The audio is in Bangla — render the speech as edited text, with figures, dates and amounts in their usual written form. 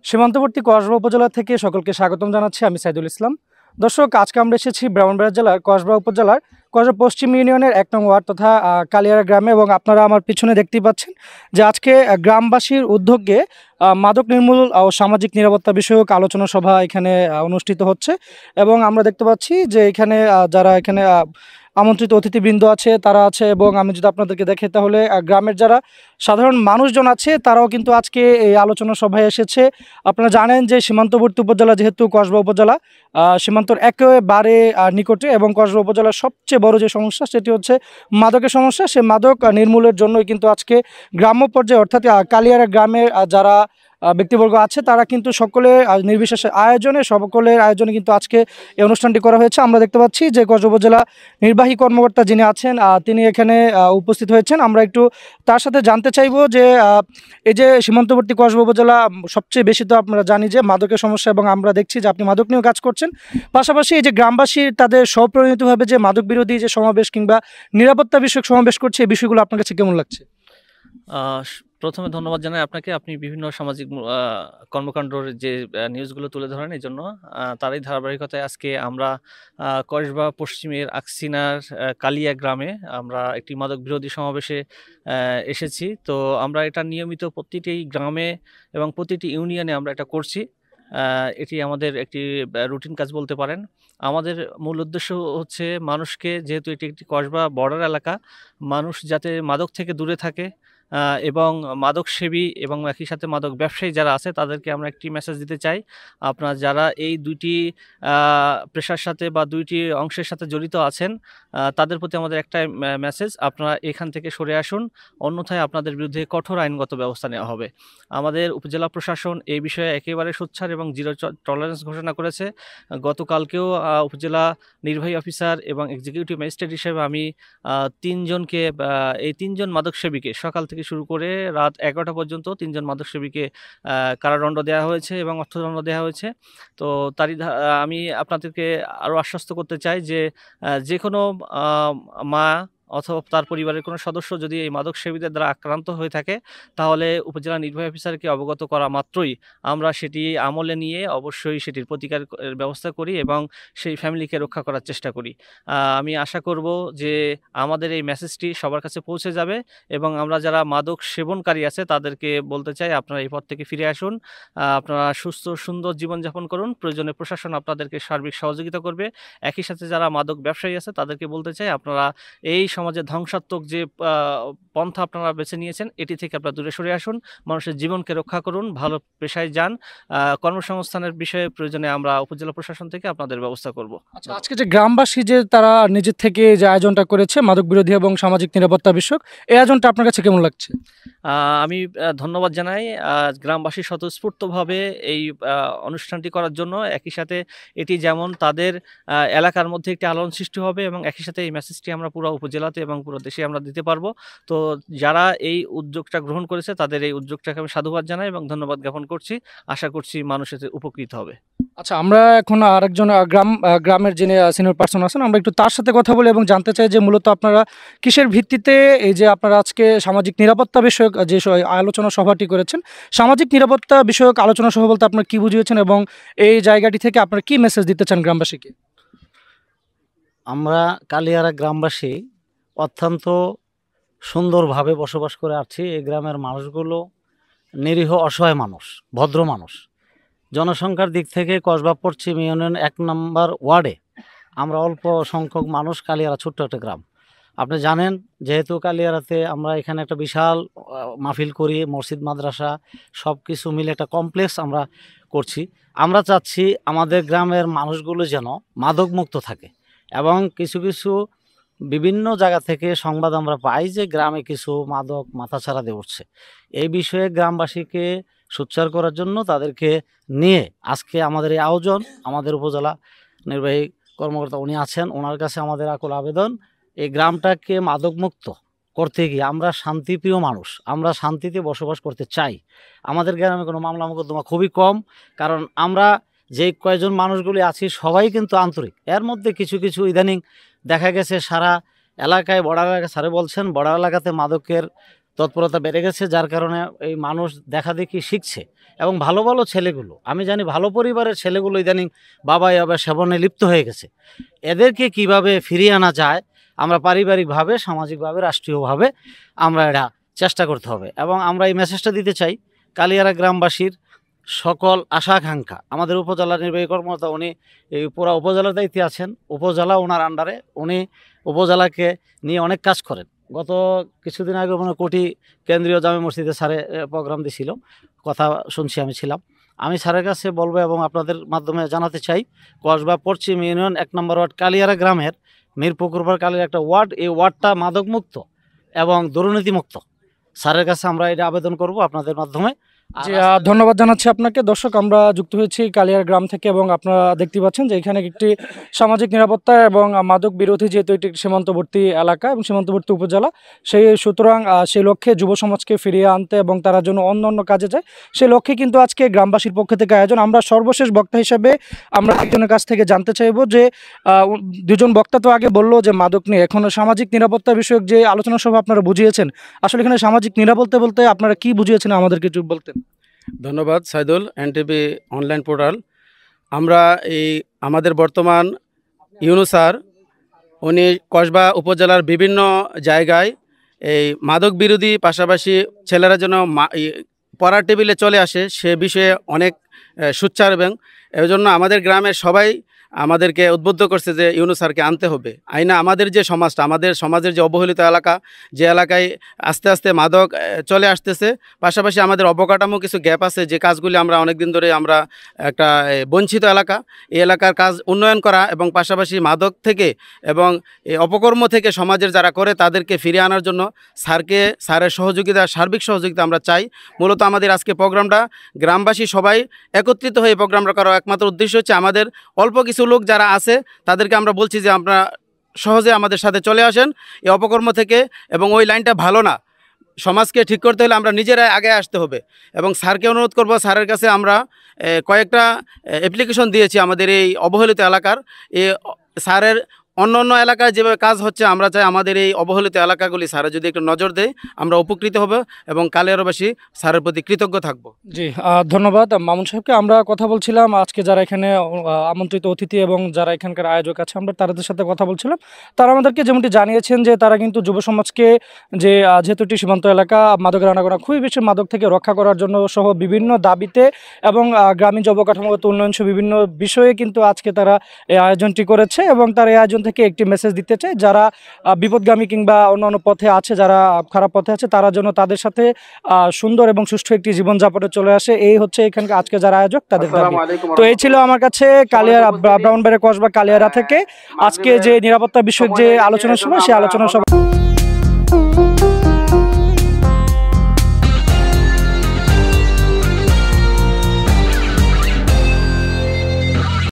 সীমান্তবর্তী কসবা উপজেলা থেকে সকলকে স্বাগতম জানাচ্ছি। আমি সাইদুল ইসলাম। দর্শক, আজকে আমরা এসেছি ব্রাহ্মণবাড়িয়া জেলার কসবা উপজেলার কসবা পশ্চিম ইউনিয়নের ১ নং ওয়ার্ড তথা কালিয়ারা গ্রামে, এবং আপনারা আমার পিছনে দেখতেই পাচ্ছেন যে আজকে গ্রামবাসীর উদ্যোগে মাদক নির্মূল ও সামাজিক নিরাপত্তা বিষয়ক আলোচনা সভা এখানে অনুষ্ঠিত হচ্ছে। এবং আমরা দেখতে পাচ্ছি যে এখানে যারা এখানে আমন্ত্রিত অতিথিবৃন্দ আছে তারা আছে, এবং আমি যদি আপনাদেরকে দেখে তাহলে গ্রামের যারা সাধারণ মানুষজন আছে তারাও কিন্তু আজকে এই আলোচনা সভায় এসেছে। আপনারা জানেন যে সীমান্তবর্তী উপজেলা, যেহেতু কসবা উপজেলা সীমান্তর একেবারে নিকটে, এবং কসবা উপজেলার সবচেয়ে বড় যে সমস্যা সেটি হচ্ছে মাদকের সমস্যা। সে মাদক নির্মূলের জন্যই কিন্তু আজকে গ্রাম্য পর্যায়ে অর্থাৎ কালিয়ারা গ্রামের যারা ব্যক্তিবর্গ আছে তারা কিন্তু সকলে নির্বিশেষে সকলের আয়োজনে কিন্তু আজকে এই অনুষ্ঠানটি করা হয়েছে। আমরা দেখতে পাচ্ছি যে কসবা উপজেলা নির্বাহী কর্মকর্তা যিনি আছেন তিনি এখানে উপস্থিত হয়েছেন। আমরা একটু তার সাথে জানতে চাইবো যে এই যে সীমান্তবর্তী কসবা উপজেলা সবচেয়ে বেশি তো আমরা জানি যে মাদকের সমস্যা, এবং আমরা দেখছি যে আপনি মাদক নিয়েও কাজ করছেন। পাশাপাশি এই যে গ্রামবাসী তাদের স্বপ্রণীতভাবে যে মাদক বিরোধী যে সমাবেশ কিংবা নিরাপত্তা বিষয়ক সমাবেশ করছে, এই বিষয়গুলো আপনার কাছে কেমন লাগছে? প্রথমে ধন্যবাদ জানাই আপনাকে। আপনি বিভিন্ন সামাজিক কর্মকাণ্ডর যে নিউজগুলো তুলে ধরেন, এই জন্য তারই ধারাবাহিকতায় আজকে আমরা কসবা পশ্চিমের আকসিনার কালিয়া গ্রামে আমরা একটি মাদক বিরোধী সমাবেশে এসেছি। তো আমরা এটা নিয়মিত প্রতিটি গ্রামে এবং প্রতিটি ইউনিয়নে আমরা এটা করছি। এটি আমাদের একটি রুটিন কাজ বলতে পারেন। আমাদের মূল উদ্দেশ্য হচ্ছে মানুষকে, যেহেতু এটি একটি কসবা বর্ডার এলাকা, মানুষ যাতে মাদক থেকে দূরে থাকে এবং মাদক সেবী এবং একই সাথে মাদক ব্যবসায়ী যারা আছে তাদেরকে আমরা একটি মেসেজ দিতে চাই। আপনারা যারা এই দুইটি পেশার সাথে বা দুইটি অংশের সাথে জড়িত আছেন তাদের প্রতি আমাদের একটা মেসেজ, আপনারা এখান থেকে সরে আসুন, অন্যথায় আপনাদের বিরুদ্ধে কঠোর আইনগত ব্যবস্থা নেওয়া হবে। আমাদের উপজেলা প্রশাসন এই বিষয়ে একেবারে সোচ্চার এবং জিরো টলারেন্স ঘোষণা করেছে। গতকালকেও উপজেলা নির্বাহী অফিসার এবং এক্সিকিউটিভ ম্যাজিস্ট্রেট হিসেবে আমি তিনজনকে, এই তিনজন মাদক সেবীকে সকাল থেকে শুরু করে রাত 11টা পর্যন্ত তিনজন মাদক সেবীকে কারাদণ্ড দেওয়া হয়েছে এবং অর্থদণ্ড দেওয়া হয়েছে। তো আমি আপনাদেরকে আরও আশ্বস্ত করতে চাই যে যে কোনো মা অথবা তার পরিবারের কোনো সদস্য যদি এই মাদক সেবীদের দ্বারা আক্রান্ত হয়ে থাকে, তাহলে উপজেলা নির্বাহী অফিসারকে অবগত করা মাত্রই আমরা সেটি আমলে নিয়ে অবশ্যই সেটির প্রতিকার ব্যবস্থা করি এবং সেই ফ্যামিলিকে রক্ষা করার চেষ্টা করি। আমি আশা করব যে আমাদের এই মেসেজটি সবার কাছে পৌঁছে যাবে, এবং আমরা যারা মাদক সেবনকারী আছে তাদেরকে বলতে চাই, আপনারা এই পথ থেকে ফিরে আসুন, আপনারা সুস্থ সুন্দর জীবনযাপন করুন, প্রয়োজনে প্রশাসন আপনাদেরকে সার্বিক সহযোগিতা করবে। একই সাথে যারা মাদক ব্যবসায়ী আছে তাদেরকে বলতে চাই, আপনারা এই সমাজে ধ্বংসাত্মক যে পন্থা আপনারা বেছে নিয়েছেন এটি থেকে আপনারা দূরে সরে আসুন, মানুষের জীবনকে রক্ষা করুন, ভালো পেশায় যান, কর্মসংস্থানের বিষয়ে প্রয়োজনে আমরা উপজেলা প্রশাসন থেকে আপনাদের ব্যবস্থা করব। আচ্ছা, আজকে যে গ্রামবাসী যে তারা নিজের থেকে যে আয়োজনটা করেছে মাদক বিরোধী এবং সামাজিক নিরাপত্তা বিষয়ক, এই আয়োজনটা আপনার কাছে কেমন লাগছে? আমি ধন্যবাদ জানাই গ্রামবাসী স্বতঃস্ফূর্তভাবে এই অনুষ্ঠানটি করার জন্য। একই সাথে এটি যেমন তাদের এলাকার মধ্যে একটি আলোড়ন সৃষ্টি হবে, এবং একই সাথে এই মেসেজটি আমরা পুরো উপজেলাতে এবং পুরো দেশে আমরা দিতে পারবো। তো যারা এই উদ্যোগটা গ্রহণ করেছে তাদের এই উদ্যোগটাকে আমি সাধুবাদ জানাই এবং ধন্যবাদ জ্ঞাপন করছি। আশা করছি মানুষ এতে উপকৃত হবে। আচ্ছা, আমরা এখন আরেকজন গ্রামের যিনি সিনিয়র পার্সন আছেন, আমরা একটু তার সাথে কথা বলি এবং জানতে চাই যে মূলত আপনারা কিসের ভিত্তিতে এই যে আপনারা আজকে সামাজিক নিরাপত্তা বিষয়ক যে আলোচনা সভাটি করেছেন, সামাজিক নিরাপত্তা বিষয়ক আলোচনা সভা বলতে আপনারা কি বুঝিয়েছেন, এবং এই জায়গাটি থেকে আপনারা কি মেসেজ দিতে চান গ্রামবাসীকে? আমরা কালিয়ারা গ্রামবাসী অত্যন্ত সুন্দরভাবে বসবাস করে আছি। এই গ্রামের মানুষগুলো নিরীহ অসহায় মানুষ, ভদ্র মানুষ। জনসংখ্যার দিক থেকে কসবা পশ্চিম ইউনিয়ন 1 নম্বর ওয়ার্ডে আমরা অল্প সংখ্যক মানুষ। কালিয়ারা ছোট্ট একটা গ্রাম, আপনি জানেন। যেহেতু কালিয়ারাতে আমরা এখানে একটা বিশাল মাহফিল করি, মসজিদ মাদ্রাসা সব কিছু মিলে একটা কমপ্লেক্স আমরা করছি। আমরা চাচ্ছি আমাদের গ্রামের মানুষগুলো যেন মাদক মুক্ত থাকে, এবং কিছু কিছু বিভিন্ন জায়গা থেকে সংবাদ আমরা পাই যে গ্রামে কিছু মাদক মাথাছাড়া দিয়ে উঠছে। এই বিষয়ে গ্রামবাসীকে সোচ্চার করার জন্য তাদেরকে নিয়ে আজকে আমাদের এই আয়োজন। আমাদের উপজেলা নির্বাহী কর্মকর্তা উনি আছেন, ওনার কাছে আমাদের আকুল আবেদন, এই গ্রামটাকে মাদক মুক্ত করতে গিয়ে আমরা শান্তিপ্রিয় মানুষ, আমরা শান্তিতে বসবাস করতে চাই। আমাদের গ্রামে কোনো মামলা মোকদ্দমা খুবই কম, কারণ আমরা যে কয়েকজন মানুষগুলি আছি সবাই কিন্তু আন্তরিক। এর মধ্যে কিছু কিছু ইদানিং দেখা গেছে সারা এলাকায়, বর্ডার এলাকা, স্যারে বলছেন বর্ডার এলাকাতে মাদকের তৎপরতা বেড়ে গেছে, যার কারণে এই মানুষ দেখাদেখি শিখছে। এবং ভালো ভালো ছেলেগুলো, আমি জানি ভালো পরিবারের ছেলেগুলো ইদানিং বাবা আবার সেবনে লিপ্ত হয়ে গেছে। এদেরকে কিভাবে ফিরিয়ে আনা যায়, আমরা পারিবারিকভাবে, সামাজিকভাবে, রাষ্ট্রীয়ভাবে আমরা এটা চেষ্টা করতে হবে। এবং আমরা এই মেসেজটা দিতে চাই কালিয়ারা গ্রামবাসীর সকল আশা আকাঙ্ক্ষা। আমাদের উপজেলা নির্বাহী কর্মকর্তা উনি এই পুরা উপজেলার দায়িত্বে আছেন, উপজেলা ওনার আন্ডারে, উনি উপজেলাকে নিয়ে অনেক কাজ করেন। গত কিছুদিন আগে মানে কোটি কেন্দ্রীয় জামে মসজিদে স্যারে প্রোগ্রাম দিছিল, কথা শুনছি, আমি ছিলাম। আমি স্যারের কাছে বলবো এবং আপনাদের মাধ্যমে জানাতে চাই, কসবা পশ্চিম ইউনিয়ন 1 নম্বর ওয়ার্ড কালিয়ারা গ্রামের মিরপুকুরপার কালিয়ার একটা ওয়ার্ড, এই ওয়ার্ডটা মাদকমুক্ত এবং দুর্নীতিমুক্ত। স্যারের কাছে আমরা এটা আবেদন করব আপনাদের মাধ্যমে। জি, ধন্যবাদ জানাচ্ছি আপনাকে। দর্শক, আমরা যুক্ত হয়েছি কালিয়ার গ্রাম থেকে এবং আপনারা দেখতে পাচ্ছেন যে এখানে একটি সামাজিক নিরাপত্তা এবং মাদক বিরোধী, যেহেতু এটি একটি সীমান্তবর্তী এলাকা এবং সীমান্তবর্তী উপজেলা, সুতরাং সেই লক্ষ্যে যুব সমাজকে ফিরিয়ে আনতে এবং তারা যেন অন্য অন্য কাজে যায়, সেই লক্ষ্যে কিন্তু আজকে গ্রামবাসীর পক্ষ থেকে আয়োজন। আমরা সর্বশেষ বক্তা হিসেবে আমরা একজনের কাছ থেকে জানতে চাইবো যে দুজন বক্তা তো আগে বললো যে মাদক নিয়ে, এখন সামাজিক নিরাপত্তা বিষয়ক যে আলোচনা সভা আপনারা বুঝিয়েছেন, আসলে এখানে সামাজিক নিরাপত্তা বলতে আপনারা কি বুঝিয়েছেন আমাদেরকে একটু বলতেন? ধন্যবাদ সাইদুল, এনটিভি অনলাইন পোর্টাল। আমরা আমাদের বর্তমান ইউনূস স্যার, উনি কসবা উপজেলার বিভিন্ন জায়গায় এই মাদক বিরোধী, পাশাপাশি ছেলেরা যেন পড়ার টেবিলে চলে আসে সে বিষয়ে অনেক সোচ্চার, এবং এই জন্য আমাদের গ্রামের সবাই আমাদেরকে উদ্বুদ্ধ করছে যে ইউনূস স্যারকে আনতে হবে। আইনা আমাদের যে সমাজটা, আমাদের সমাজের যে অবহেলিত এলাকা, যে এলাকায় আস্তে আস্তে মাদক চলে আসতেছে, পাশাপাশি আমাদের অবকাঠামো কিছু গ্যাপ আছে, যে কাজগুলি আমরা অনেক দিন ধরে আমরা একটা বঞ্চিত এলাকা, এই এলাকার কাজ উন্নয়ন করা এবং পাশাপাশি মাদক থেকে এবং এই অপকর্ম থেকে সমাজের যারা করে তাদেরকে ফিরিয়ে আনার জন্য স্যারের সহযোগিতা, সার্বিক সহযোগিতা আমরা চাই। মূলত আমাদের আজকে প্রোগ্রামটা গ্রামবাসী সবাই একত্রিত হয়ে প্রোগ্রামটা করার একমাত্র উদ্দেশ্য হচ্ছে আমাদের অল্প কিছু লোক যারা আছে তাদেরকে আমরা বলছি যে আপনারা সহজে আমাদের সাথে চলে আসেন এই অপকর্ম থেকে, এবং ওই লাইনটা ভালো না। সমাজকে ঠিক করতে হলে আমরা নিজেরাই আগে আসতে হবে। এবং স্যারকে অনুরোধ করব, স্যারের কাছে আমরা কয়েকটা অ্যাপ্লিকেশন দিয়েছি আমাদের এই অবহেলিত এলাকার। স্যারের অন্য অন্য এলাকায় যেভাবে কাজ হচ্ছে, আমরা চাই আমাদের এই অবহেলিত এলাকাগুলি স্যারে যদি একটু নজর দেয় আমরা উপকৃত হব এবং কালিয়ারবাসী স্যারের প্রতি কৃতজ্ঞ থাকব। জি, ধন্যবাদ মামুন সাহেবকে। আমরা কথা বলছিলাম আজকে যারা এখানে আমন্ত্রিত অতিথি এবং যারা এখানকার আয়োজক আছে, আমরা তাদের সাথে কথা বলছিলাম। তারা আমাদেরকে যেমনটি জানিয়েছেন যে তারা কিন্তু যুব সমাজকে যে যেহেতু এটি সীমান্ত এলাকা, মাদকের আনাগোনা খুবই বেশি, মাদক থেকে রক্ষা করার জন্য সহ বিভিন্ন দাবিতে এবং গ্রামীণ অবকাঠামোগত উন্নয়ন সহ বিভিন্ন বিষয়ে কিন্তু আজকে তারা এই আয়োজনটি করেছে, এবং তার এই আয়োজন থেকে একটি মেসেজ দিতে চাই যারা বিপদগামী কিংবা অন্যান্য পথে আছে, যারা খারাপ পথে আছে, তারা যেন তাদের সাথে সুন্দর এবং সুষ্ঠু একটি জীবনযাপনে চলে আসে। এই হচ্ছে এখানকার আজকে যারা আয়োজক তাদের দাবি। তো এই ছিল আমার কাছে কালিয়ারা, ব্রাহ্মণবাড়িয়া কসবা কালিয়ারা থেকে আজকে যে নিরাপত্তা বিষয়ক যে আলোচনা সভা, সেই আলোচনা সভা।